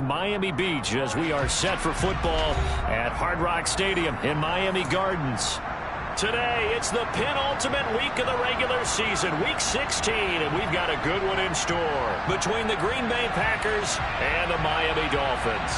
Miami Beach as we are set for football at Hard Rock Stadium in Miami Gardens. Today, it's the penultimate week of the regular season, week 16, and we've got a good one in store between the Green Bay Packers and the Miami Dolphins.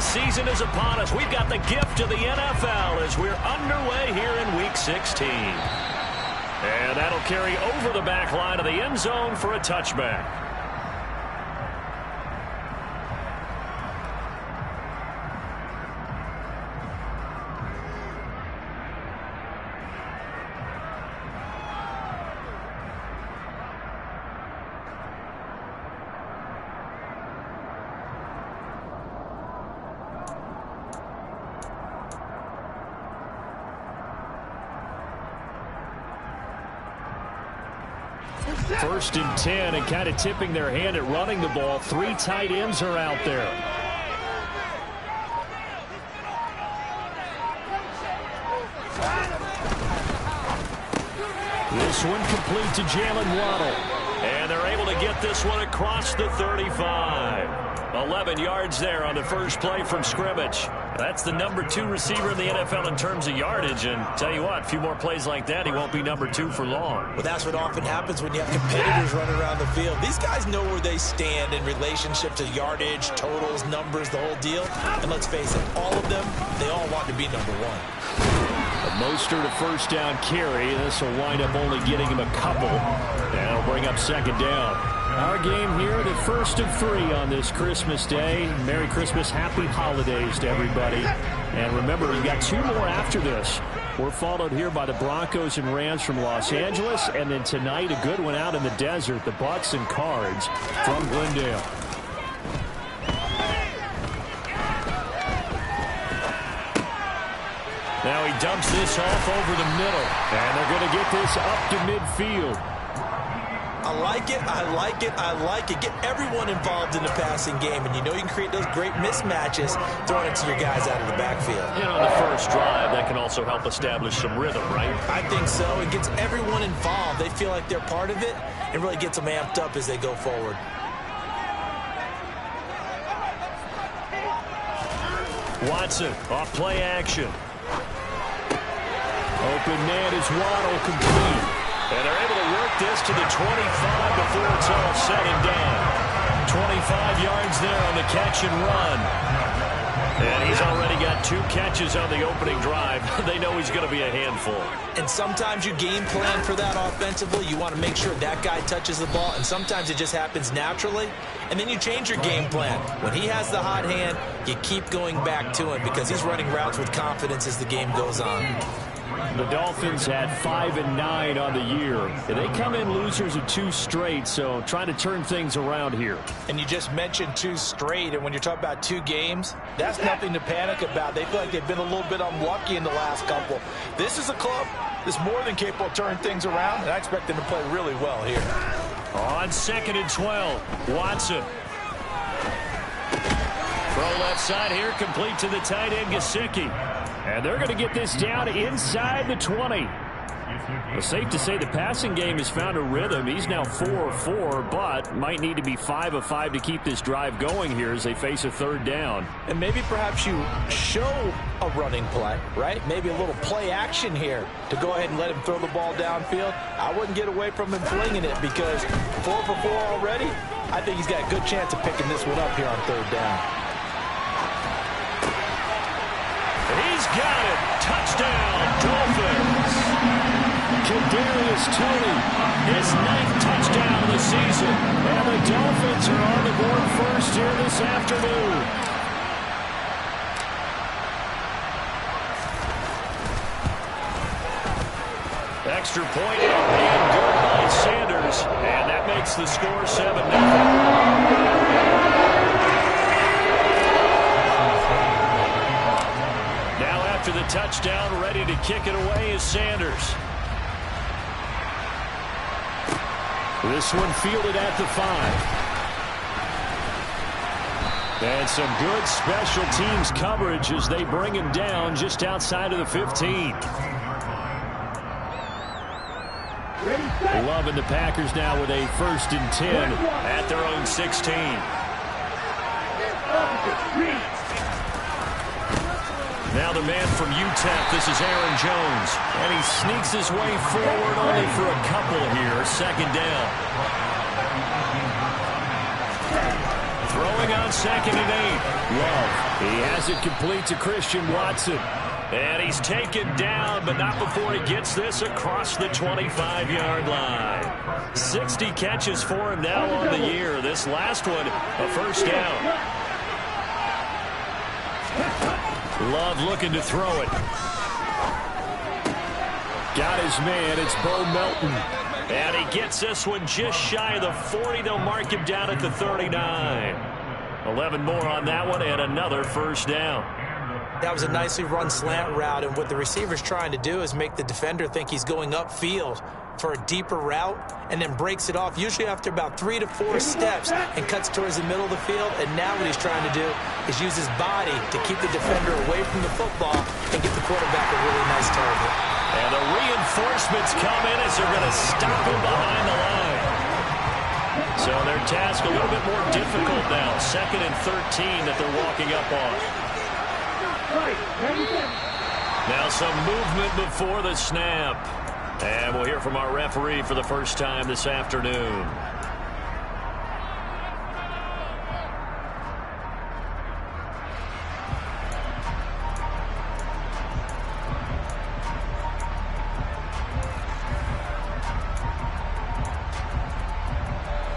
Season is upon us. We've got the gift of the NFL as we're underway here in Week 16. And that'll carry over the back line of the end zone for a touchback. First and 10, and kind of tipping their hand at running the ball. 3 tight ends are out there. This one complete to Jalen Waddle. And they're able to get this one across the 35. 11 yards there on the first play from scrimmage. That's the number 2 receiver in the NFL in terms of yardage. And tell you what, a few more plays like that, he won't be number 2 for long. Well, that's what often happens when you have competitors running around the field. These guys know where they stand in relationship to yardage, totals, numbers, the whole deal. And let's face it, all of them, they all want to be number 1. Mostert a first down carry. This will wind up only getting him a couple. And it'll bring up second down. Our game here, the first of 3 on this Christmas Day. Merry Christmas, happy holidays to everybody. And remember, you got 2 more after this. We're followed here by the Broncos and Rams from Los Angeles. And then tonight, a good one out in the desert, the Bucks and Cards from Glendale. Now he dumps this off over the middle. And they're going to get this up to midfield. I like it, I like it, I like it. Get everyone involved in the passing game, and you know you can create those great mismatches throwing it to your guys out of the backfield. You know, on the first drive, that can also help establish some rhythm, right? I think so. It gets everyone involved. They feel like they're part of it, and really gets them amped up as they go forward. Watson, off play action. Open man is Waddle, complete. And they're able to work this to the 25 before it's all said and done. 25 yards there on the catch and run. And he's already got 2 catches on the opening drive. They know he's going to be a handful. And sometimes you game plan for that offensively. You want to make sure that guy touches the ball. And sometimes it just happens naturally. And then you change your game plan. When he has the hot hand, you keep going back to him because he's running routes with confidence as the game goes on. The Dolphins had 5-9 on the year. They come in losers of 2 straight, so trying to turn things around here. And you just mentioned 2 straight, and when you're talking about 2 games, that's nothing to panic about. They feel like they've been a little bit unlucky in the last couple. This is a club that's more than capable of turning things around, and I expect them to play really well here. On 2nd and 12, Watson. Throw left side here, complete to the tight end, Gesicki. And they're going to get this down inside the 20. It's safe to say the passing game has found a rhythm. He's now 4 of 4, but might need to be 5 of 5 to keep this drive going here as they face a 3rd down. And maybe perhaps you show a running play, right? Maybe a little play action here to go ahead and let him throw the ball downfield. I wouldn't get away from him flinging it because 4 for 4 already. I think he's got a good chance of picking this one up here on 3rd down. He's got it. Touchdown, Dolphins. Kadarius Toney, his 9th touchdown of the season. And the Dolphins are on the board first here this afternoon. Extra point and good by Sanders. And that makes the score 7-0. After the touchdown, ready to kick it away is Sanders. This one fielded at the 5. And some good special teams coverage as they bring him down just outside of the 15. Love and the Packers now with a 1st and 10 at their own 16. Now the man from UTEP, this is Aaron Jones. And he sneaks his way forward only for a couple here. 2nd down. Throwing on 2nd and 8. Love. He has it complete to Christian Watson. And he's taken down, but not before he gets this across the 25-yard line. 60 catches for him now on the year. This last one, a 1st down. Love looking to throw it. Got his man. It's Bo Melton. And he gets this one just shy of the 40. They'll mark him down at the 39. 11 more on that one and another 1st down. That was a nicely run slant route, and what the receiver's trying to do is make the defender think he's going upfield for a deeper route and then breaks it off, usually after about 3 to 4 steps, and cuts towards the middle of the field. And now what he's trying to do is use his body to keep the defender away from the football and get the quarterback a really nice target. And the reinforcements come in as they're going to stop him behind the line. So their task a little bit more difficult now. 2nd and 13 that they're walking up on. Now some movement before the snap. And we'll hear from our referee for the first time this afternoon.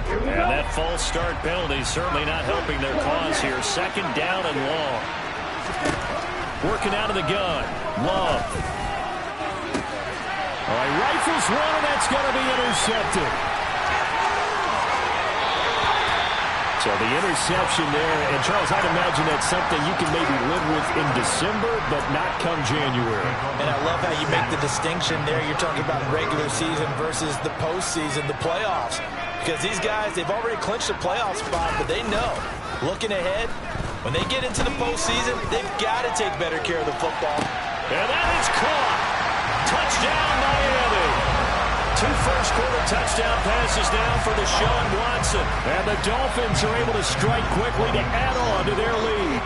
And that false start penalty certainly not helping their cause here. 2nd down and long. Working out of the gun. Love. All right, rifles one, and that's going to be intercepted. So the interception there. And, Charles, I'd imagine that's something you can maybe live with in December, but not come January. And I love how you make the distinction there. You're talking about regular season versus the postseason, the playoffs. Because these guys, they've already clinched a playoff spot, but they know, looking ahead, when they get into the postseason, they've got to take better care of the football. And that is caught. Touchdown, Miami. 2 first-quarter touchdown passes now for Deshaun Watson. And the Dolphins are able to strike quickly to add on to their lead.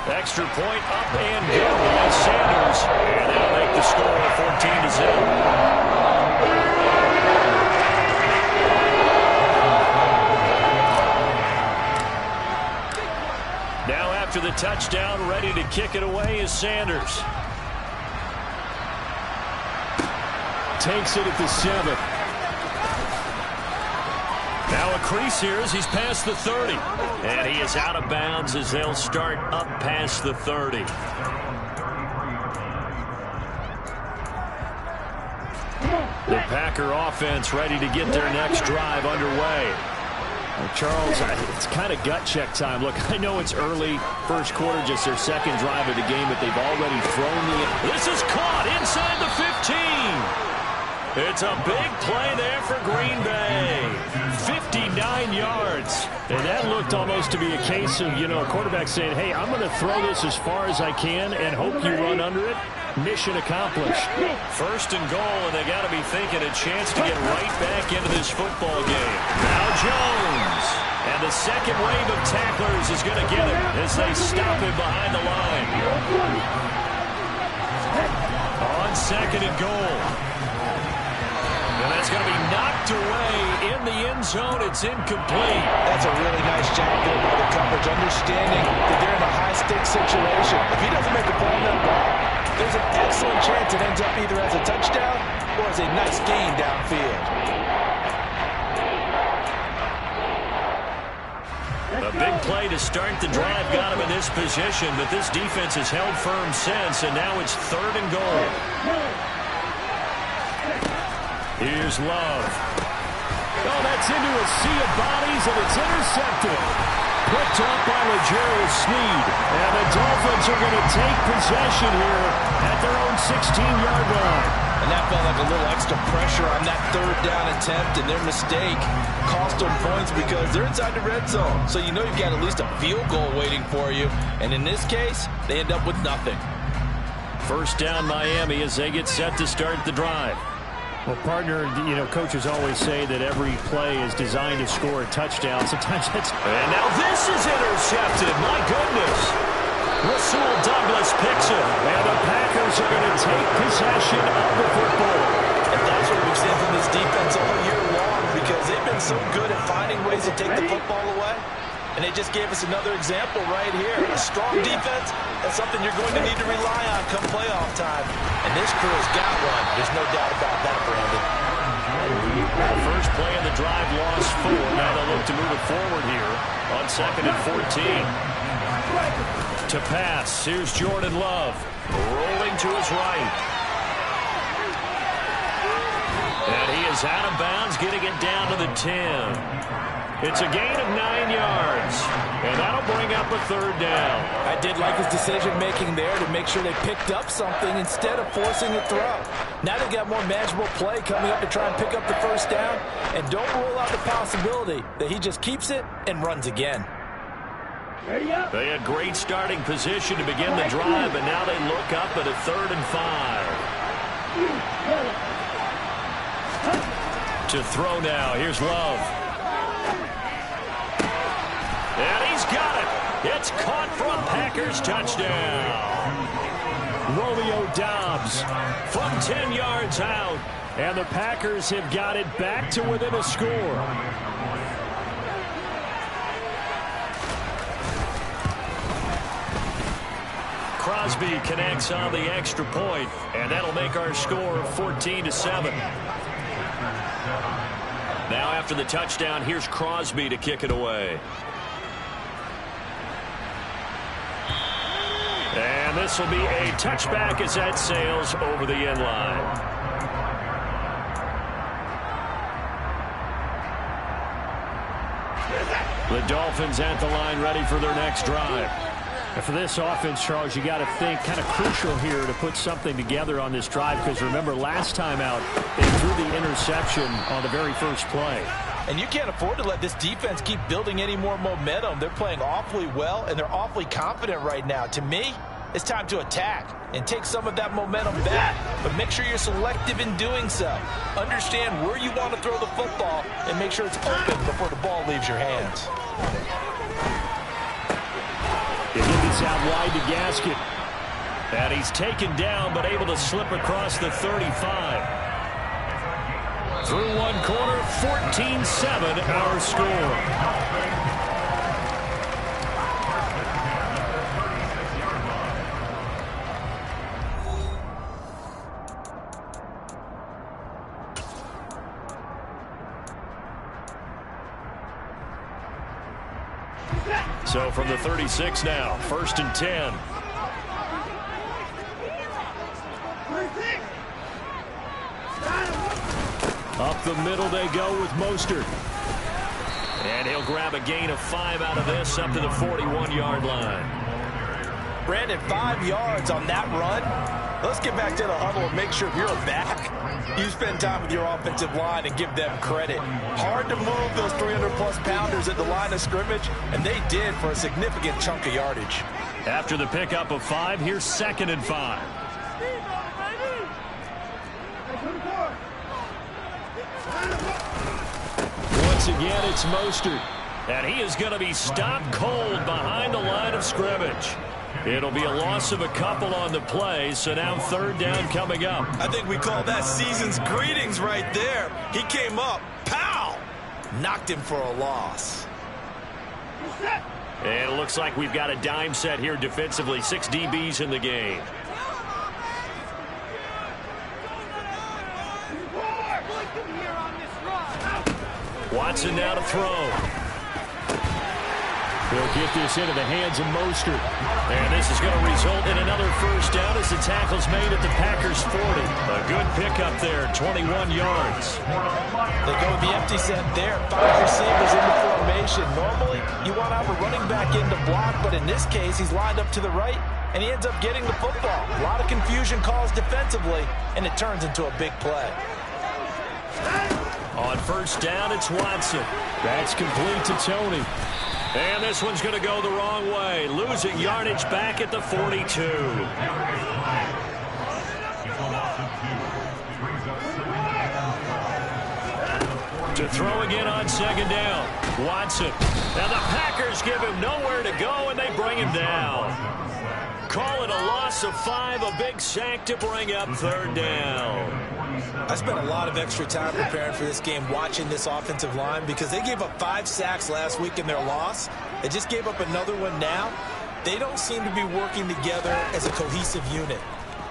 Extra point up and good by Sanders. And they'll make the score 14-0. Now after the touchdown, ready to kick it away is Sanders. Takes it at the 7. Now a crease here as he's past the 30. And he is out of bounds as they'll start up past the 30. The Packer offense ready to get their next drive underway. Well, Charles, it's kind of gut check time. Look, I know it's early, first quarter, just their 2nd drive of the game, but they've already thrown the... This is caught inside the 15. It's a big play there for Green Bay. 59 yards. And that looked almost to be a case of, you know, a quarterback saying, hey, I'm going to throw this as far as I can and hope you run under it. Mission accomplished. 1st and goal, and they got to be thinking a chance to get right back into this football game. Now Jones. And the 2nd wave of tacklers is going to get him as they stop him behind the line. On 2nd and goal. And that's going to be knocked away in the end zone. It's incomplete. That's a really nice job there by the coverage, understanding that they're in a high-stakes situation. If he doesn't make a play on that ball, there's an excellent chance it ends up either as a touchdown or as a nice gain downfield. A big play to start the drive got him in this position, but this defense has held firm since, and now it's 3rd and goal. Here's Love. Oh, that's into a sea of bodies, and it's intercepted. Picked up by L'Jarius Sneed. And the Dolphins are going to take possession here at their own 16-yard line. And that felt like a little extra pressure on that third down attempt, and their mistake cost them points because they're inside the red zone. So you know you've got at least a field goal waiting for you. And in this case, they end up with nothing. First down Miami as they get set to start the drive. Well, partner, you know, coaches always say that every play is designed to score a touchdown. Sometimes it's... And now this is intercepted. My goodness. Rasul Douglas picks it. And the Packers are going to take possession of the football. And that's what we've seen from this defense all year long, because they've been so good at finding ways to take the football away. And they just gave us another example right here. A strong defense, that's something you're going to need to rely on come playoff time. And this crew has got one. There's no doubt about that, Brandon. The first play of the drive lost 4. Now they'll look to move it forward here on 2nd and 14. To pass, here's Jordan Love. Rolling to his right. And he is out of bounds, getting it down to the 10. It's a gain of 9 yards, and that'll bring up a third down. I did like his decision-making there to make sure they picked up something instead of forcing a throw. Now they've got more manageable play coming up to try and pick up the first down, and don't rule out the possibility that he just keeps it and runs again. They had great starting position to begin the drive, and now they look up at a 3rd and 5. To throw now, here's Love. And he's got it. It's caught for a Packers touchdown. Romeo Doubs from 10 yards out. And the Packers have got it back to within a score. Crosby connects on the extra point, and that'll make our score 14-7. Now after the touchdown, here's Crosby to kick it away. And this will be a touchback as that sails over the end line. The Dolphins at the line ready for their next drive. And for this offense, Charles, you got to think kind of crucial here to put something together on this drive, because remember last time out they threw the interception on the very first play. And you can't afford to let this defense keep building any more momentum. They're playing awfully well, and they're awfully confident right now. To me, it's time to attack and take some of that momentum back. But make sure you're selective in doing so. Understand where you want to throw the football and make sure it's open before the ball leaves your hands. They get this out wide to Gasket. And he's taken down, but able to slip across the 35. Through one quarter, 14-7 our score. So from the 36 now, 1st and 10. Up the middle they go with Mostert. And he'll grab a gain of 5 out of this up to the 41-yard line. Brandon, 5 yards on that run. Let's get back to the huddle and make sure if you're a back, you spend time with your offensive line and give them credit. Hard to move those 300-plus pounders at the line of scrimmage, and they did for a significant chunk of yardage. After the pickup of 5, here's 2nd and 5. Once again, it's Mostert. And he is going to be stopped cold behind the line of scrimmage. It'll be a loss of a couple on the play, so now 3rd down coming up. I think we call that season's greetings right there. He came up, pow! Knocked him for a loss. And it looks like we've got a dime set here defensively. 6 DBs in the game. Watson now to throw. He'll get this into the hands of Mostert. And this is going to result in another first down as the tackle's made at the Packers 40. A good pickup there, 21 yards. They go with the empty set there. 5 receivers in the formation. Normally, you want to have a running back in to block, but in this case, he's lined up to the right, and he ends up getting the football. A lot of confusion calls defensively, and it turns into a big play. On first down, it's Watson. That's complete to Tony. And this one's going to go the wrong way. Losing yardage back at the 42. To throw again on second down. Watson. Now the Packers give him nowhere to go, and they bring him down. Call it a loss of 5, a big sack to bring up third down. I spent a lot of extra time preparing for this game watching this offensive line because they gave up 5 sacks last week in their loss. They just gave up another one now. They don't seem to be working together as a cohesive unit.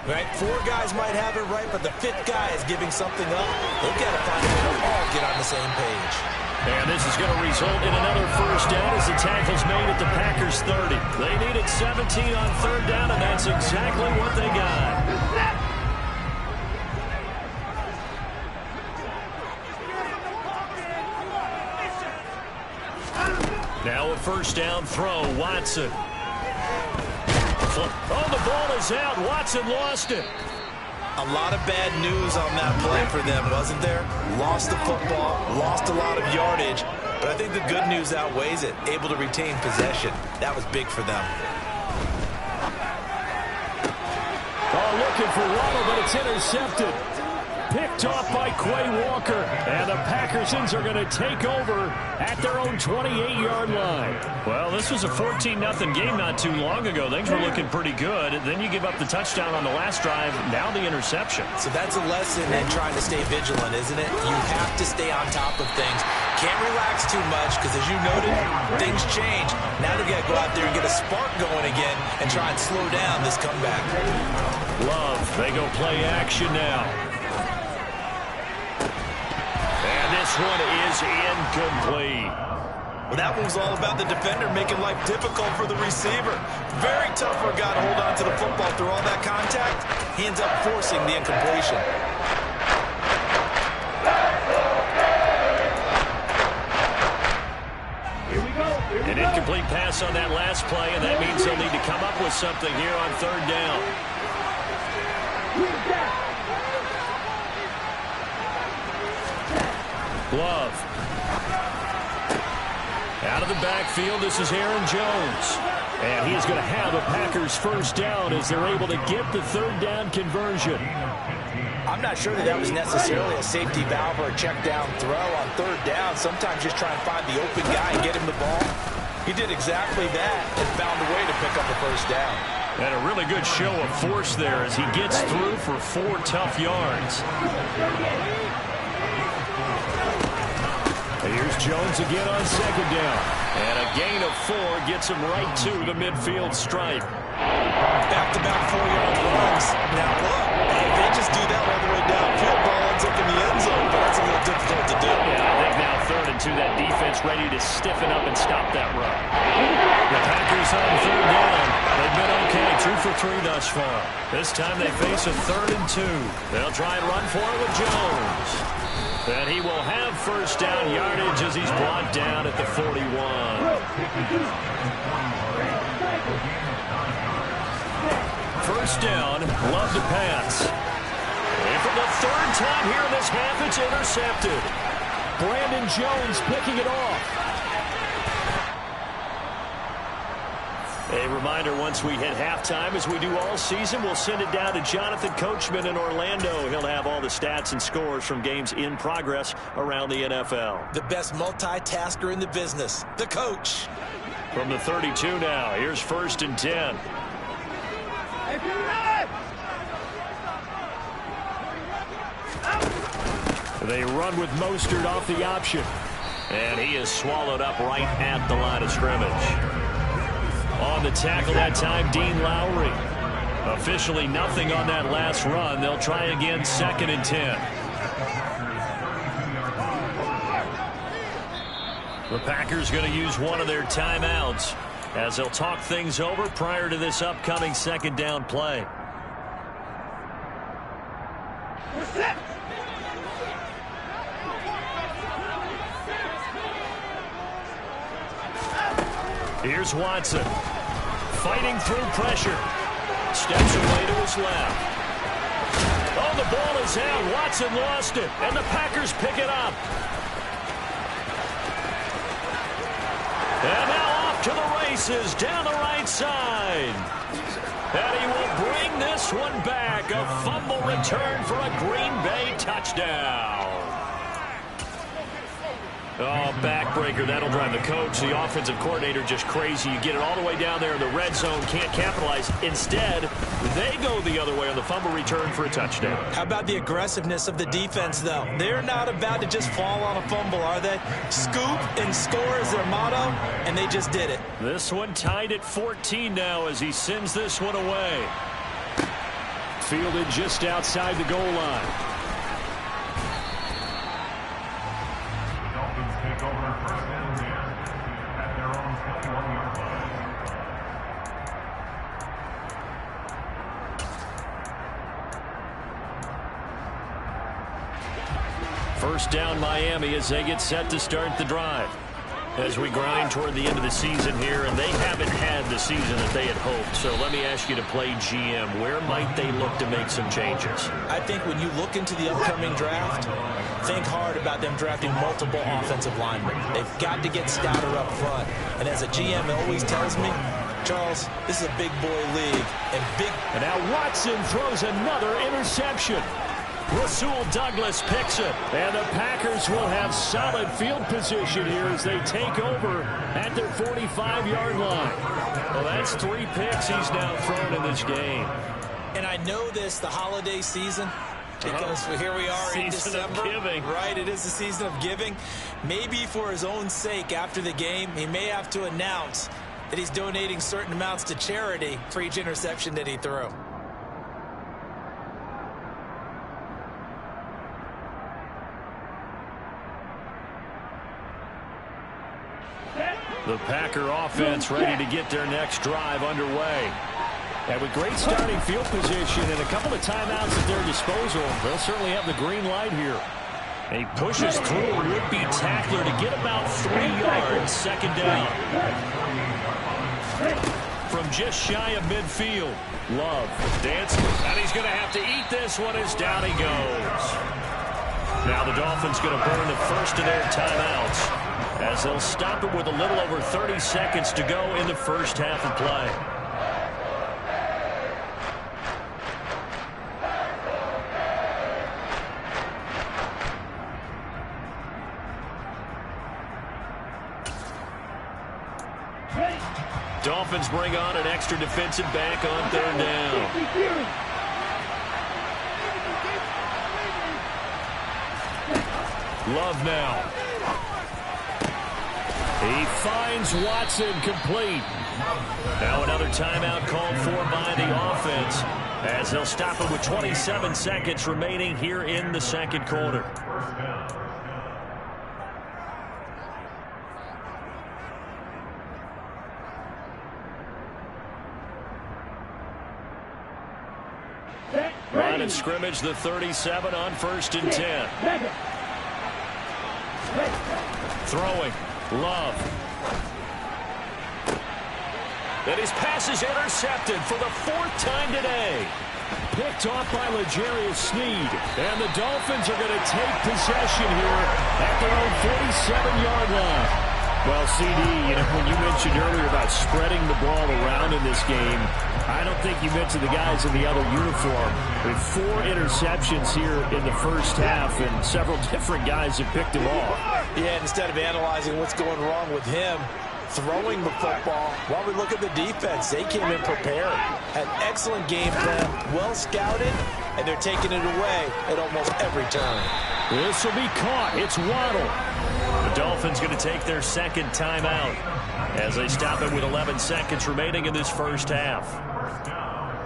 Right? 4 guys might have it right, but the 5th guy is giving something up. They've got to find a way to all get on the same page. And this is going to result in another first down as the tackle's made at the Packers 30. They needed 17 on third down, and that's exactly what they got. Now a first down throw, Watson. Oh, the ball is out. Watson lost it. A lot of bad news on that play for them, wasn't there? Lost the football, lost a lot of yardage, but I think the good news outweighs it. Able to retain possession. That was big for them. Oh, looking for Waddle, but it's intercepted. Picked off by Quay Walker. And the Packersons are going to take over at their own 28-yard line. Well, this was a 14-0 game not too long ago. Things were looking pretty good. Then you give up the touchdown on the last drive. Now the interception. So that's a lesson in trying to stay vigilant, isn't it? You have to stay on top of things. Can't relax too much because, as you noted, things change. Now they've got to go out there and get a spark going again and try and slow down this comeback. Love, they go play action now. And this one is incomplete. Well, that one's all about the defender making life difficult for the receiver. Very tough for a guy to hold on to the football through all that contact. He ends up forcing the incompletion. An incomplete pass on that last play, and that means they'll need to come up with something here on third down. Love. Out of the backfield, this is Aaron Jones. And he is going to have a Packers first down as they're able to get the third down conversion. I'm not sure that was necessarily a safety valve or a check down throw on third down. Sometimes just try and find the open guy and get him the ball. He did exactly that and found a way to pick up a first down. And a really good show of force there as he gets through for 4 tough yards. Here's Jones again on second down. And a gain of 4 gets him right to the midfield stripe. Back-to-back 4-yard runs. Now look, if they just do that all the way downfield, ball ends up in the end zone, but that's a little difficult to do. Yeah, I think now 3rd and 2, that defense ready to stiffen up and stop that run. The Packers on third down. They've been okay, 2 for 3 thus far. This time they face a 3rd and 2. They'll try and run for it with Jones. And he will have first down yardage as he's brought down at the 41. First down, Love to pass. And for the 3rd time here in this half, it's intercepted. Brandon Jones picking it off. A reminder, once we hit halftime, as we do all season, we'll send it down to Jonathan Coachman in Orlando. He'll have all the stats and scores from games in progress around the NFL. The best multitasker in the business, the coach. From the 32 now, here's 1st and 10. They run with Mostert off the option. And he is swallowed up right at the line of scrimmage. On the tackle that time, Dean Lowry. Officially nothing on that last run. They'll try again, 2nd and 10. The Packers going to use one of their timeouts as they'll talk things over prior to this upcoming 2nd down play. Here's Watson. Fighting through pressure. Steps away to his left. Oh, the ball is out. Watson lost it, and the Packers pick it up. And now off to the races down the right side. And he will bring this one back. A fumble return for a Green Bay touchdown. Oh, backbreaker. That'll drive the coach, the offensive coordinator, just crazy. You get it all the way down there in the red zone, can't capitalize. Instead, they go the other way on the fumble return for a touchdown. How about the aggressiveness of the defense, though? They're not about to just fall on a fumble, are they? Scoop and score is their motto, and they just did it. This one tied at 14 now as he sends this one away. Fielded just outside the goal line. First down Miami as they get set to start the drive. As we grind toward the end of the season here, and they haven't had the season that they had hoped. So let me ask you to play GM. Where might they look to make some changes? I think when you look into the upcoming draft, think hard about them drafting multiple offensive linemen. They've got to get stouter up front. And as a GM always tells me, Charles, this is a big boy league. And now Watson throws another interception. Rasul Douglas picks it, and the Packers will have solid field position here as they take over at their 45-yard line. Well, that's 3 picks he's now thrown in this game. And I know this, the holiday season, because here we are in December. Season of giving. Right, it is the season of giving. Maybe for his own sake after the game, he may have to announce that he's donating certain amounts to charity for each interception that he threw. The Packer offense ready to get their next drive underway. And with great starting field position and a couple of timeouts at their disposal, they'll certainly have the green light here. And he pushes through a would-be tackler to get about 3 yards, second down. From just shy of midfield, Love dances, and he's going to have to eat this one as down he goes. Now the Dolphins going to burn the first of their timeouts, as they'll stop it with a little over 30 seconds to go in the first half of play. Dolphins bring on an extra defensive back on third down. Love now. He finds Watson complete. Now another timeout called for by the offense, as they'll stop it with 27 seconds remaining here in the second quarter. Line of scrimmage, the 37 on 1st and 10. Throwing. Love. And his pass is intercepted for the 4th time today. Picked off by L'Jarius Sneed. And the Dolphins are going to take possession here at their own 47-yard line. Well, CD, when you mentioned earlier about spreading the ball around in this game, I don't think you mentioned the guys in the other uniform. With 4 interceptions here in the first half, and several different guys have picked him off. Yeah, instead of analyzing what's going wrong with him, throwing the football, while we look at the defense, they came in prepared. Had excellent game plan, well scouted, and they're taking it away at almost every turn. This will be caught. It's Waddle. The Dolphins going to take their second timeout as they stop it with 11 seconds remaining in this first half.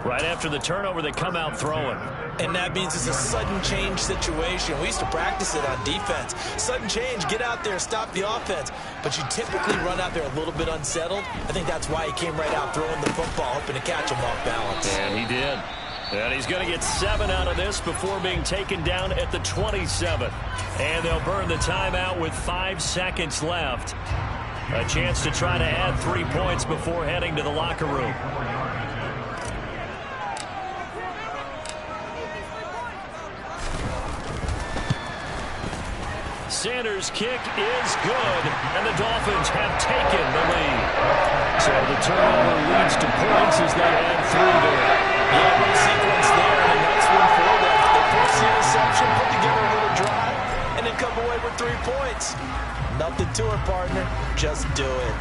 Right after the turnover, they come out throwing. And that means it's a sudden change situation. We used to practice it on defense. Sudden change, get out there, stop the offense. But you typically run out there a little bit unsettled. I think that's why he came right out throwing the football, hoping to catch him off balance. And he did. And he's going to get 7 out of this before being taken down at the 27. And they'll burn the timeout with 5 seconds left. A chance to try to add 3 points before heading to the locker room. Sanders' kick is good, and the Dolphins have taken the lead. So the turnover leads to points as they add 3 there. Yeah, what a sequence there, and a nice one for them. They force the interception, put together a little drive, and then come away with 3 points. Nothing to it, partner. Just do it.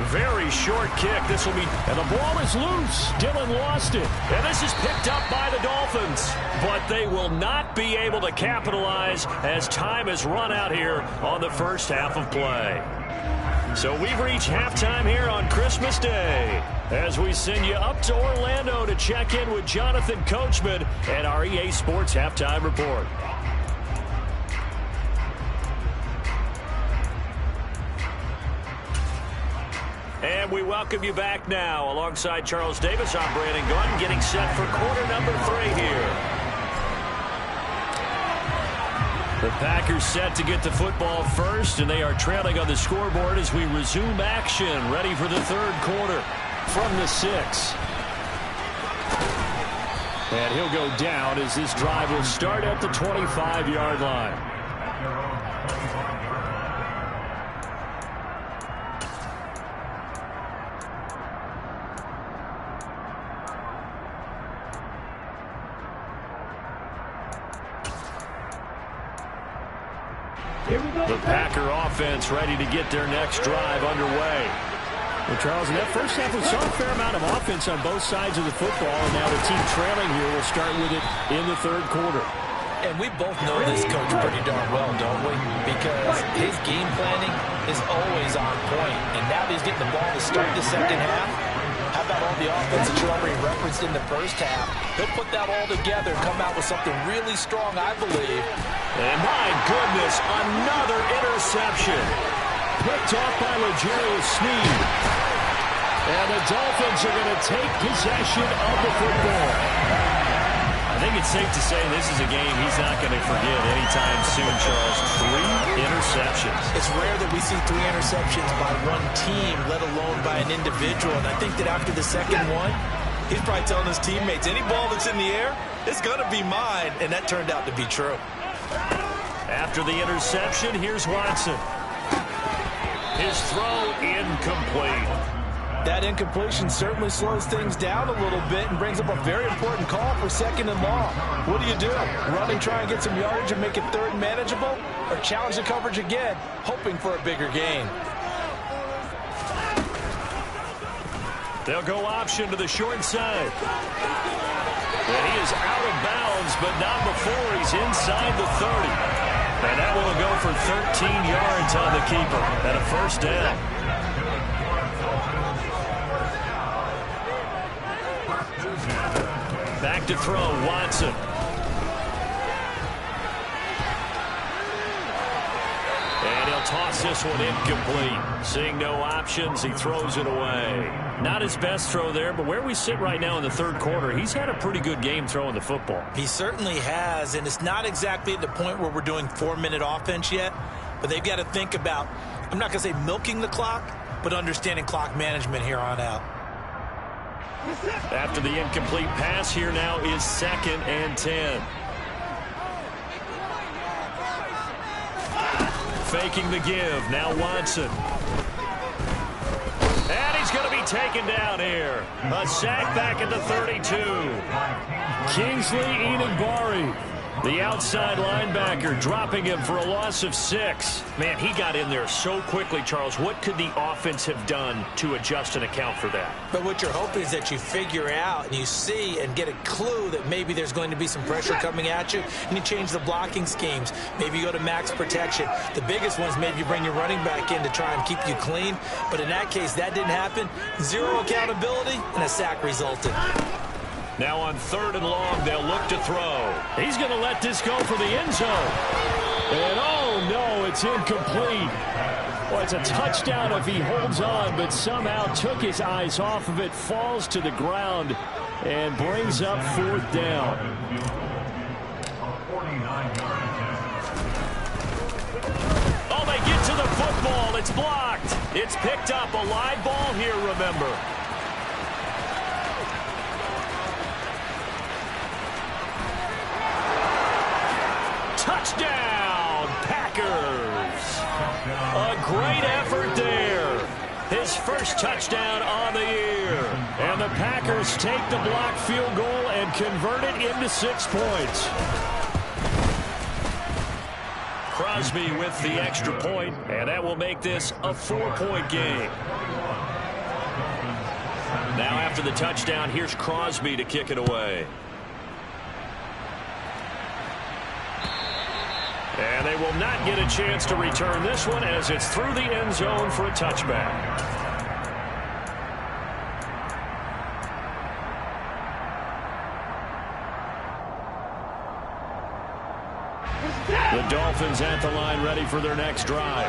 Very short kick. This will be, and the ball is loose. Dillon lost it, and this is picked up by the Dolphins. But they will not be able to capitalize as time has run out here on the first half of play. So we've reached halftime here on Christmas Day as we send you up to Orlando to check in with Jonathan Coachman and our EA Sports Halftime Report. And we welcome you back now. Alongside Charles Davis, I'm Brandon Gunn, getting set for quarter number 3 here. The Packers set to get the football first, and they are trailing on the scoreboard as we resume action, ready for the third quarter from the 6. And he'll go down as this drive will start at the 25-yard line. The Packer offense ready to get their next drive underway. Well, Charles, in that first half, we saw a fair amount of offense on both sides of the football, and now the team trailing here will start with it in the third quarter. And we both know this coach pretty darn well, don't we? Because his game planning is always on point, and now he's getting the ball to start the second half. How about all the offense that you already referenced in the first half? He'll put that all together and come out with something really strong, I believe. And my goodness, another interception. Picked off by L'Jarius Sneed. And the Dolphins are going to take possession of the football. I think it's safe to say this is a game he's not going to forget anytime soon, Charles. 3 interceptions. It's rare that we see 3 interceptions by one team, let alone by an individual. And I think that after the second one, he's probably telling his teammates, any ball that's in the air, it's going to be mine. And that turned out to be true. After the interception, here's Watson. His throw incomplete. That incompletion certainly slows things down a little bit and brings up a very important call for 2nd and long. What do? Run and try and get some yardage and make it third and manageable? Or challenge the coverage again, hoping for a bigger gain? They'll go option to the short side. And he is out of bounds, but not before he's inside the 30. And that will go for 13 yards on the keeper and a first down. Back to throw, Watson. And he'll toss this one incomplete. Seeing no options, he throws it away. Not his best throw there, but where we sit right now in the third quarter, he's had a pretty good game throwing the football. He certainly has, and it's not exactly at the point where we're doing 4-minute offense yet, but they've got to think about, I'm not going to say milking the clock, but understanding clock management here on out. After the incomplete pass, here now is 2nd and 10. Faking the give, now Watson. And he's going to be taken down here. A sack back at the 32. Kingsley Enagbari, the outside linebacker, dropping him for a loss of 6. Man, he got in there so quickly, Charles. What could the offense have done to adjust and account for that? But what you're hoping is that you figure out and you see and get a clue that maybe there's going to be some pressure coming at you, and you change the blocking schemes. Maybe you go to max protection. The biggest one's maybe you bring your running back in to try and keep you clean. But in that case, that didn't happen. 0 accountability, and a sack resulted. Now on 3rd and long, they'll look to throw. He's going to let this go for the end zone. And oh no, it's incomplete. Well, it's a touchdown if he holds on, but somehow took his eyes off of it, falls to the ground, and brings up 4th down. Oh, they get to the football. It's blocked. It's picked up. A live ball here, remember. Touchdown, Packers. his first touchdown on the year. And the Packers take the blocked field goal and convert it into 6 points. Crosby with the extra point, and that will make this a 4-point game. Now after the touchdown, here's Crosby to kick it away. And they will not get a chance to return this one as it's through the end zone for a touchback. The Dolphins at the line ready for their next drive.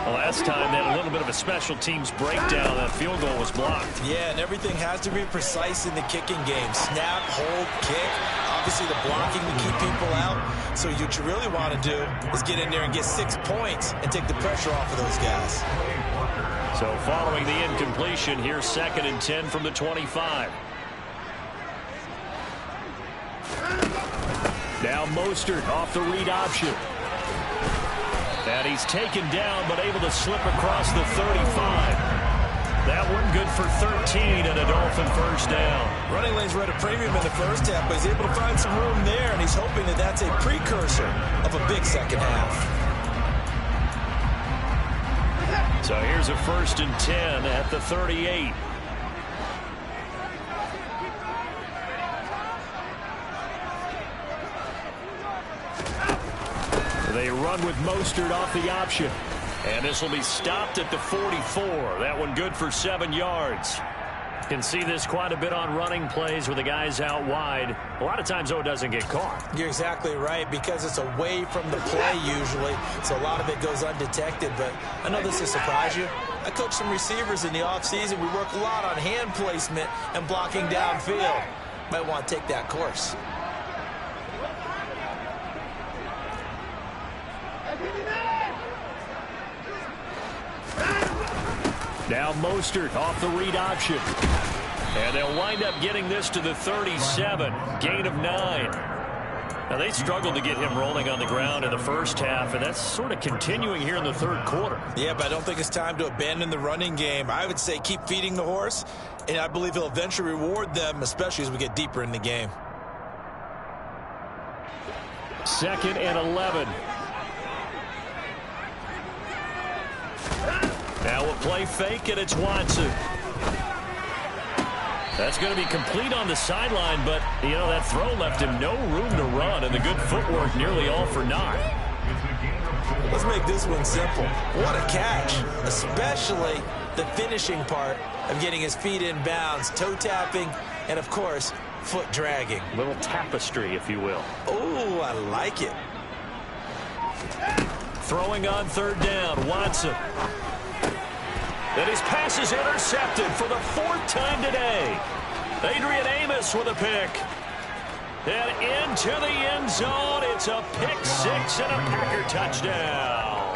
Last time they had a little bit of a special teams breakdown. That field goal was blocked. Yeah, and everything has to be precise in the kicking game. Snap, hold, kick. Obviously the blocking to keep people out. So what you really want to do is get in there and get 6 points and take the pressure off of those guys. So following the incompletion, here's 2nd and 10 from the 25. Now Mostert off the read option. And he's taken down but able to slip across the 35. That one good for 13 and a Dolphin first down. Running lanes were at a premium in the first half, but he's able to find some room there, and he's hoping that that's a precursor of a big second half. So here's a 1st and 10 at the 38. They run with Mostert off the option. And this will be stopped at the 44. That one good for 7 yards. You can see this quite a bit on running plays where the guy's out wide. A lot of times, though, it doesn't get caught. You're exactly right, because it's away from the play usually, so a lot of it goes undetected. But I know this will surprise you. I coach some receivers in the offseason. We work a lot on hand placement and blocking downfield. Might want to take that course. Now Mostert off the read option. And they'll wind up getting this to the 37. Gain of 9. Now they struggled to get him rolling on the ground in the first half, and that's sort of continuing here in the third quarter. Yeah, but I don't think it's time to abandon the running game. I would say keep feeding the horse, and I believe he'll eventually reward them, especially as we get deeper in the game. 2nd and 11. Now a play fake, and it's Watson. That's going to be complete on the sideline, but, you know, that throw left him no room to run, and the good footwork nearly all for naught. Let's make this one simple. What a catch, especially the finishing part of getting his feet in bounds, toe tapping, and, of course, foot dragging. Little tapestry, if you will. Oh, I like it. Throwing on 3rd down, Watson. And his pass is intercepted for the 4th time today. Adrian Amos with a pick. And into the end zone. It's a pick 6 and a Packer touchdown.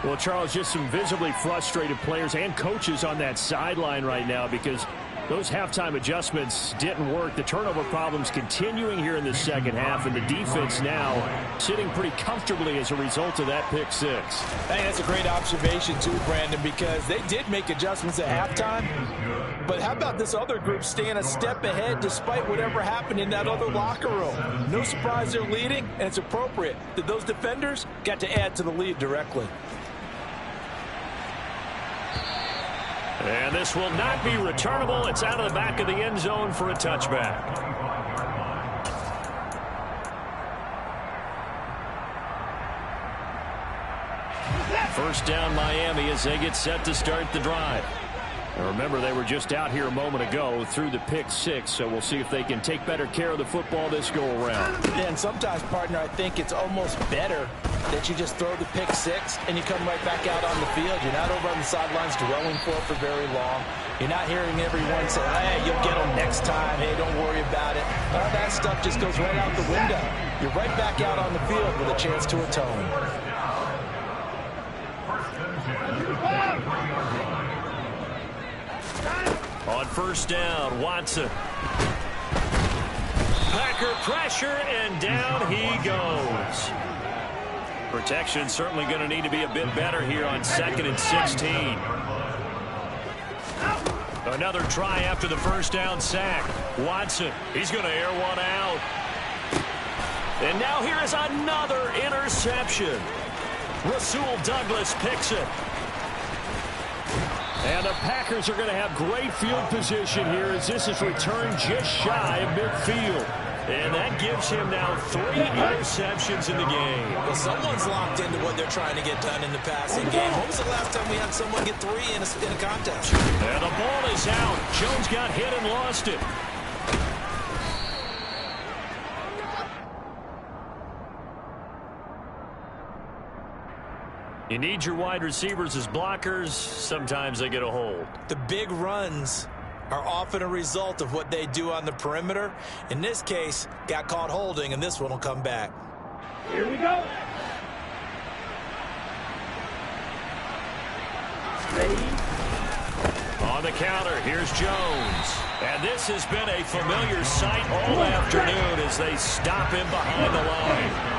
Well, Charles, just some visibly frustrated players and coaches on that sideline right now because those halftime adjustments didn't work. The turnover problems continuing here in the second half, and the defense now sitting pretty comfortably as a result of that pick 6. I think that's a great observation too, Brandon, because they did make adjustments at halftime. But how about this other group staying a step ahead despite whatever happened in that other locker room? No surprise they're leading, and it's appropriate that those defenders got to add to the lead directly. And this will not be returnable. It's out of the back of the end zone for a touchback. First down Miami as they get set to start the drive. And remember, they were just out here a moment ago through the pick 6, so we'll see if they can take better care of the football this go-around. Yeah, and sometimes, partner, I think it's almost better that you just throw the pick 6 and you come right back out on the field. You're not over on the sidelines dwelling for very long. You're not hearing everyone say, hey, you'll get them next time. Hey, don't worry about it. All that stuff just goes right out the window. You're right back out on the field with a chance to atone. On first down, Watson. Packer pressure, and down he goes. Protection certainly going to need to be a bit better here on 2nd and 16. Another try after the first down sack. Watson, he's going to air one out. And now here is another interception. Rasul Douglas picks it. And the Packers are going to have great field position here as this is returned just shy of midfield. And that gives him now 3 interceptions in the game. Well, someone's locked into what they're trying to get done in the passing game. When was the last time we had someone get 3 in a contest? And the ball is out. Jones got hit and lost it. You need your wide receivers as blockers. Sometimes they get a hold. The big runs are often a result of what they do on the perimeter. In this case, got caught holding, and this one will come back. Here we go. Ready? On the counter, here's Jones. And this has been a familiar sight all afternoon as they stop him behind the line.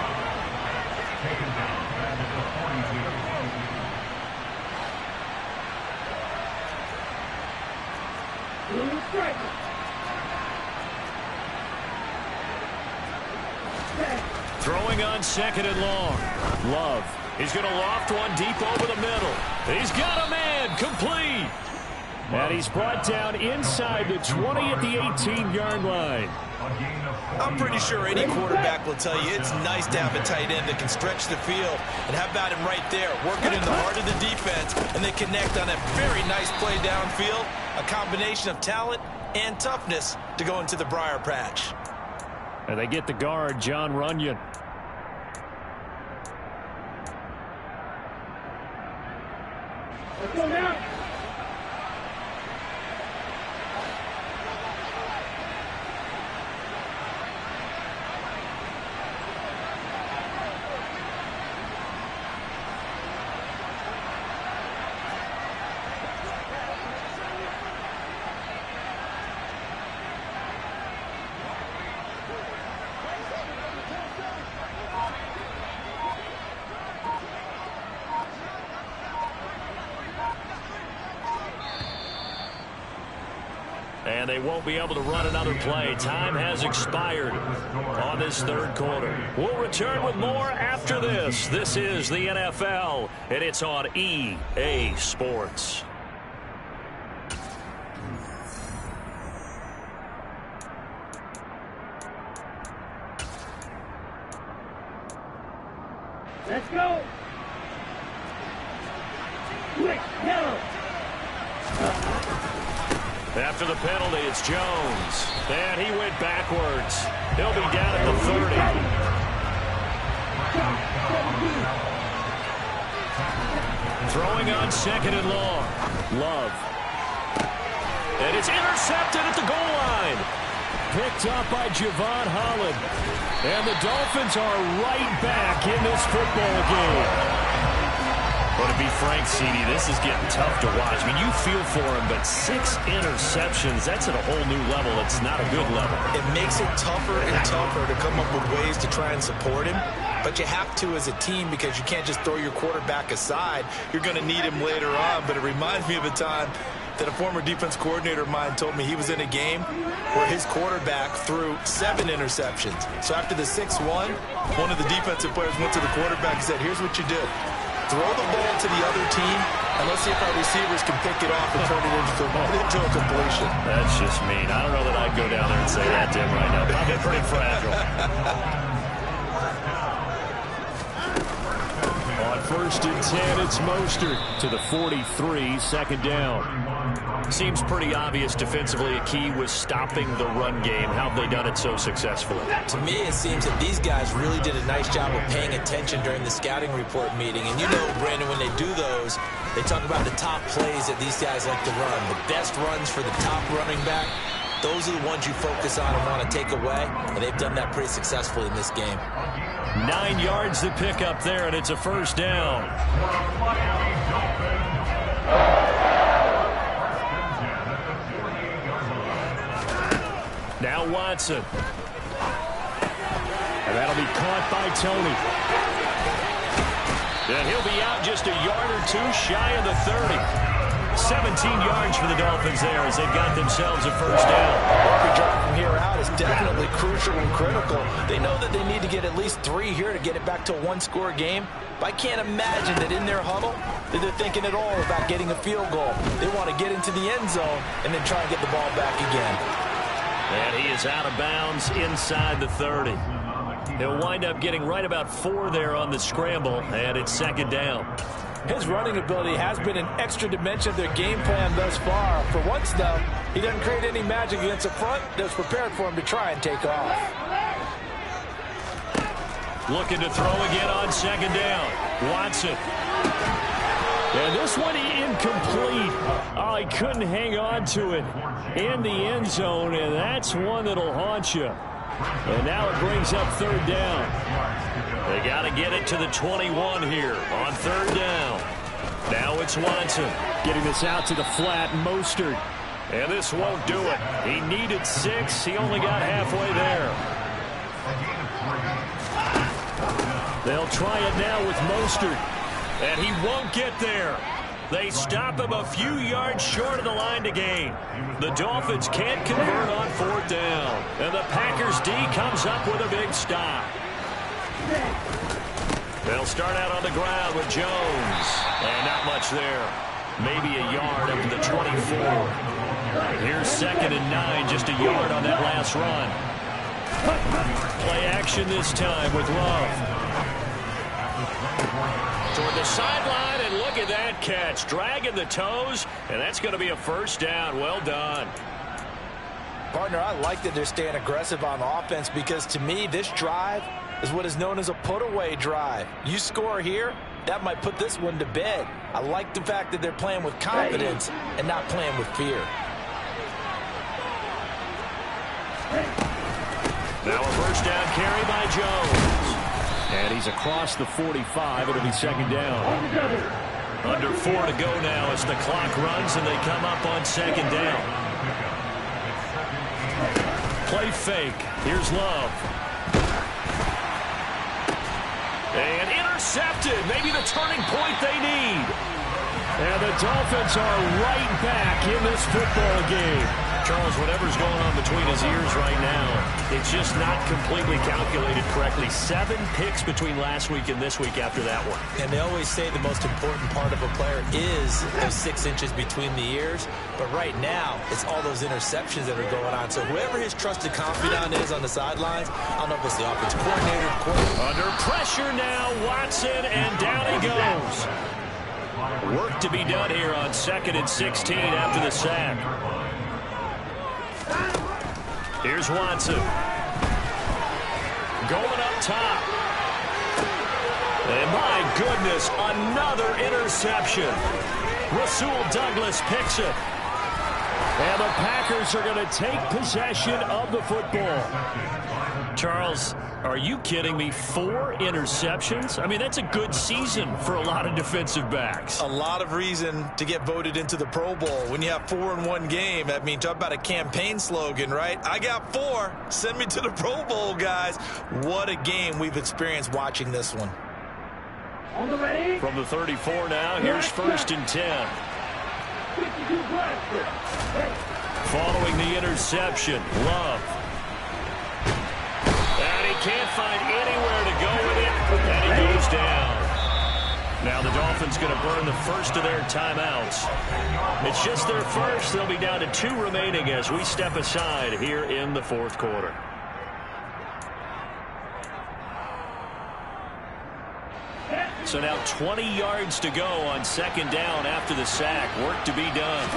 Throwing on 2nd and long. Love. He's going to loft one deep over the middle. He's got a man complete. And he's brought down inside the 20 at the 18-yard line. I'm pretty sure any quarterback will tell you it's nice to have a tight end that can stretch the field. And how about him right there, working in the heart of the defense, and they connect on a very nice play downfield. A combination of talent and toughness to go into the briar patch. And they get the guard, John Runyon. Let's go now. And they won't be able to run another play. Time has expired on this 3rd quarter. We'll return with more after this. This is the NFL, and it's on EA Sports. Let's go. Quick, yellow. After the penalty, it's Jones. And he went backwards. He'll be down at the 30. Throwing on 2nd and long. Love. And it's intercepted at the goal line. Picked up by Javon Holland. And the Dolphins are right back in this football game. But to be frank, CD, this is getting tough to watch. I mean, you feel for him, but 6 interceptions, that's at a whole new level. It's not a good level. It makes it tougher and tougher to come up with ways to try and support him. But you have to as a team because you can't just throw your quarterback aside. You're going to need him later on. But it reminds me of a time that a former defense coordinator of mine told me he was in a game where his quarterback threw 7 interceptions. So after the 6-1, one of the defensive players went to the quarterback and said, here's what you do. Throw the ball to the other team, and let's see if our receivers can pick it off and turn it into a completion. That's just mean. I don't know that I'd go down there and say that to him right now. Probably pretty fragile. On 1st and 10, it's Mostert to the 43, 2nd down. Seems pretty obvious defensively a key was stopping the run game. How have they done it so successfully? To me, it seems that these guys really did a nice job of paying attention during the scouting report meeting. And you know, Brandon, when they do those, they talk about the top plays that these guys like to run. The best runs for the top running back, those are the ones you focus on and want to take away. And they've done that pretty successfully in this game. 9 yards to pick up there, and it's a 1st down. Now Watson. And that'll be caught by Tony. And he'll be out just a yard or 2 shy of the 30. 17 yards for the Dolphins there as they've got themselves a first down. Every drive from here out is definitely crucial and critical. They know that they need to get at least 3 here to get it back to a one-score game. But I can't imagine that in their huddle that they're thinking at all about getting a field goal. They want to get into the end zone and then try and get the ball back again. And he is out of bounds inside the 30. He'll wind up getting right about 4 there on the scramble, and it's second down. His running ability has been an extra dimension of their game plan thus far. For once, though, he doesn't create any magic against the front that's prepared for him to try and take off. Looking to throw again on second down. Watson. And this one incomplete. Oh, he couldn't hang on to it in the end zone, and that's one that'll haunt you. And now it brings up third down. They got to get it to the 21 here on third down. Now it's Watson. Getting this out to the flat, Mostert. And this won't do it. He needed 6. He only got halfway there. They'll try it now with Mostert. And he won't get there. They stop him a few yards short of the line to gain. The Dolphins can't convert on fourth down. And the Packers D comes up with a big stop. They'll start out on the ground with Jones. And not much there. Maybe a yard up to the 24. Here's second and 9, just a yard on that last run. Play action this time with Love. Toward the sideline, and look at that catch. Dragging the toes, and that's going to be a first down. Well done. Partner, I like that they're staying aggressive on offense because, to me, this drive is what is known as a put-away drive. You score here, that might put this one to bed. I like the fact that they're playing with confidence and not playing with fear. Now a first down carry by Jones. And he's across the 45. It'll be second down. Under 4 to go now as the clock runs and they come up on second down. Play fake. Here's Love. And intercepted. Maybe the turning point they need. And the Dolphins are right back in this football game. Charles, whatever's going on between his ears right now, it's just not completely calculated correctly. 7 picks between last week and this week after that one. And they always say the most important part of a player is those 6 inches between the ears. But right now, it's all those interceptions that are going on. So whoever his trusted confidant is on the sidelines, I don't know if it's the offensive coordinator. Under pressure now, Watson, and down he goes. Work to be done here on 2nd and 16 after the sack. Here's Watson. Going up top. And my goodness, another interception. Rasul Douglas picks it. And the Packers are going to take possession of the football. Charles, are you kidding me? 4 interceptions? I mean, that's a good season for a lot of defensive backs. A lot of reason to get voted into the Pro Bowl. When you have 4 in one game, I mean, talk about a campaign slogan, right? I got 4. Send me to the Pro Bowl, guys. What a game we've experienced watching this one. From the 34 now, here's 1st and 10. Following the interception, Love. And he can't find anywhere to go with it, and he goes down. Now the Dolphins going to burn the first of their timeouts. It's just their first. They'll be down to 2 remaining as we step aside here in the 4th quarter. So now 20 yards to go on 2nd down after the sack. Work to be done.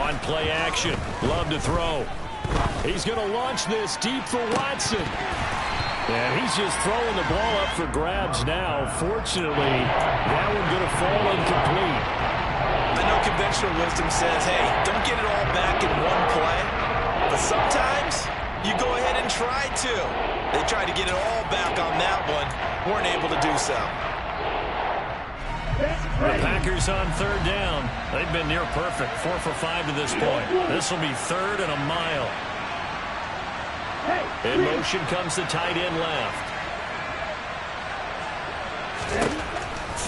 On play action. Love to throw. He's going to launch this deep for Watson. And he's just throwing the ball up for grabs now. Fortunately, that one going to fall incomplete. I know conventional wisdom says, hey, don't get it all back in one play. But sometimes you go ahead and try to. They tried to get it all back on that one. Weren't able to do so. The Packers on 3rd down. They've been near perfect. 4 for 5 to this point. This will be 3rd and a mile. In motion comes the tight end left.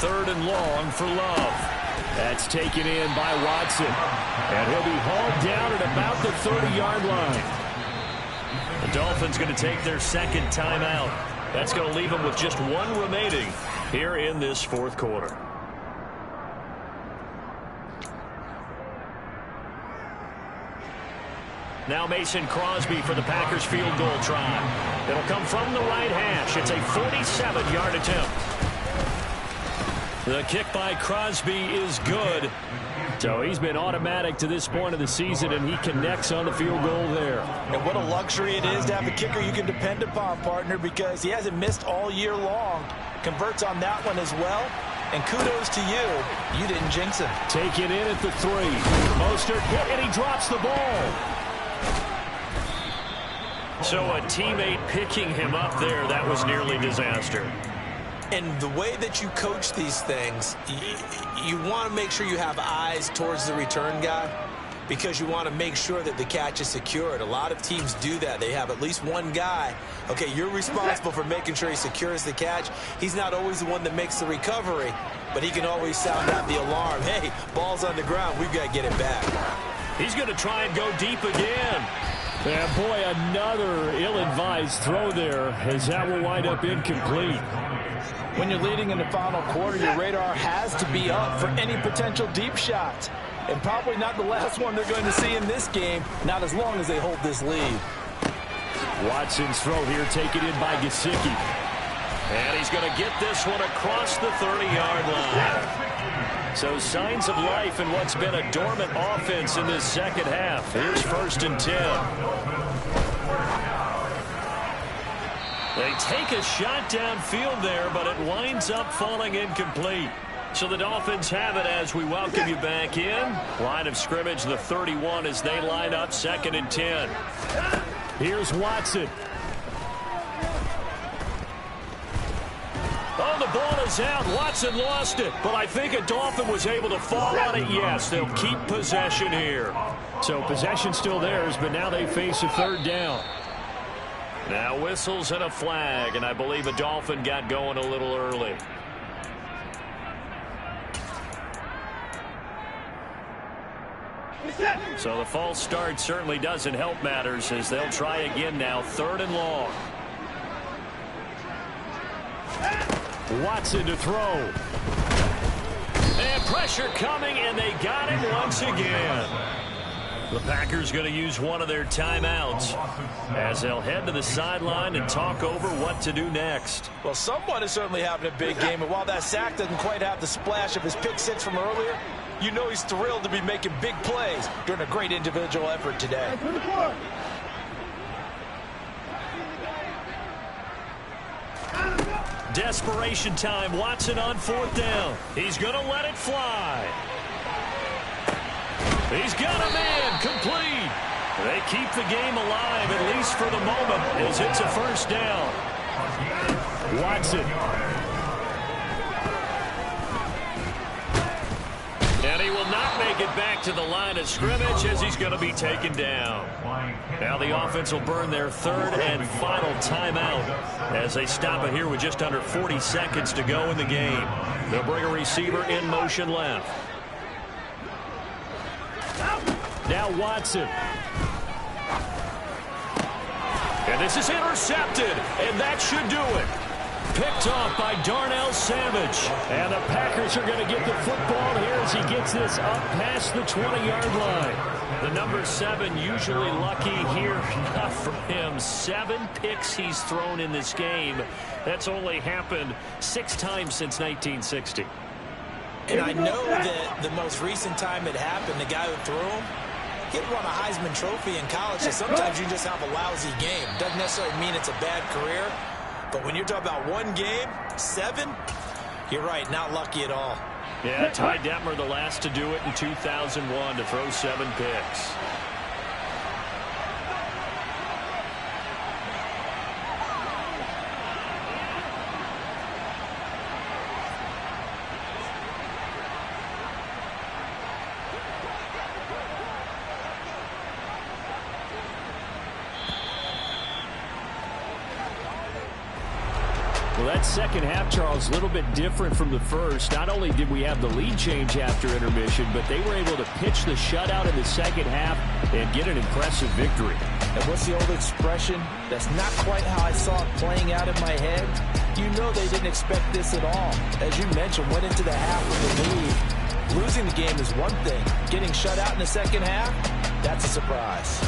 3rd and long for Love. That's taken in by Watson. And he'll be hauled down at about the 30-yard line. The Dolphins going to take their second timeout. That's going to leave them with just one remaining here in this fourth quarter. Now Mason Crosby for the Packers field goal try. It'll come from the right hash. It's a 47-yard attempt. The kick by Crosby is good. So he's been automatic to this point of the season, and he connects on the field goal there. And what a luxury it is to have a kicker you can depend upon, partner, because he hasn't missed all year long. Converts on that one as well. And kudos to you. You didn't jinx him. Take it in at the 3. Mostert hit, and he drops the ball. So a teammate picking him up there, that was nearly disaster. And the way that you coach these things, you want to make sure you have eyes towards the return guy because you want to make sure that the catch is secured. A lot of teams do that. They have at least one guy. Okay, you're responsible for making sure he secures the catch. He's not always the one that makes the recovery, but he can always sound out the alarm. Hey, ball's on the ground. We've got to get it back. He's going to try and go deep again. Yeah, boy, another ill-advised throw there, as that will wind up incomplete. When you're leading in the final quarter, your radar has to be up for any potential deep shots. And probably not the last one they're going to see in this game, not as long as they hold this lead. Watson's throw here taken in by Gesicki. And he's going to get this one across the 30-yard line. So signs of life in what's been a dormant offense in this second half. Here's 1st and 10. They take a shot downfield there, but it winds up falling incomplete. So the Dolphins have it as we welcome you back in. Line of scrimmage, the 31 as they line up 2nd and 10. Here's Watson. Oh, the ball is out. Watson lost it, but I think a Dolphin was able to fall on it. Yes, they'll keep possession here. So possession still theirs, but now they face a 3rd down. Now whistles and a flag, and I believe a Dolphin got going a little early. So the false start certainly doesn't help matters as they'll try again now, 3rd and long. Watson to throw. And pressure coming, and they got him once again. The Packers going to use one of their timeouts as they'll head to the sideline and talk over what to do next. Well, someone is certainly having a big game, and while that sack doesn't quite have the splash of his pick six from earlier, you know he's thrilled to be making big plays during a great individual effort today. Desperation time. Watson on 4th down. He's going to let it fly. He's got a man complete. They keep the game alive, at least for the moment, as it's a 1st down. Watson. And he will not make it back to the line of scrimmage as he's going to be taken down. Now the offense will burn their 3rd and final timeout as they stop it here with just under 40 seconds to go in the game. They'll bring a receiver in motion left. Now Watson. And this is intercepted, and that should do it. Picked off by Darnell Savage. And the Packers are going to get the football here as he gets this up past the 20-yard line. The number 7 usually lucky here. Not for him. 7 picks he's thrown in this game. That's only happened 6 times since 1960. And I know that the most recent time it happened, the guy who threw him, he won a Heisman Trophy in college, so sometimes you just have a lousy game. Doesn't necessarily mean it's a bad career, but when you're talking about one game, 7, you're right, not lucky at all. Yeah, Ty Detmer, the last to do it in 2001 to throw 7 picks. Well, that second half, Charles, a little bit different from the first. Not only did we have the lead change after intermission, but they were able to pitch the shutout in the second half and get an impressive victory. And what's the old expression? That's not quite how I saw it playing out in my head. You know they didn't expect this at all. As you mentioned, went into the half with the lead. Losing the game is one thing. Getting shut out in the second half, that's a surprise.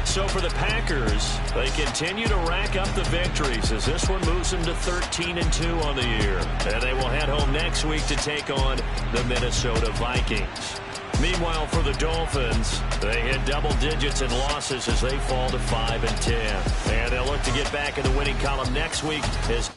So for the Packers, they continue to rack up the victories as this one moves them to 13-2 on the year. And they will head home next week to take on the Minnesota Vikings. Meanwhile, for the Dolphins, they hit double digits in losses as they fall to 5-10. And they'll look to get back in the winning column next week as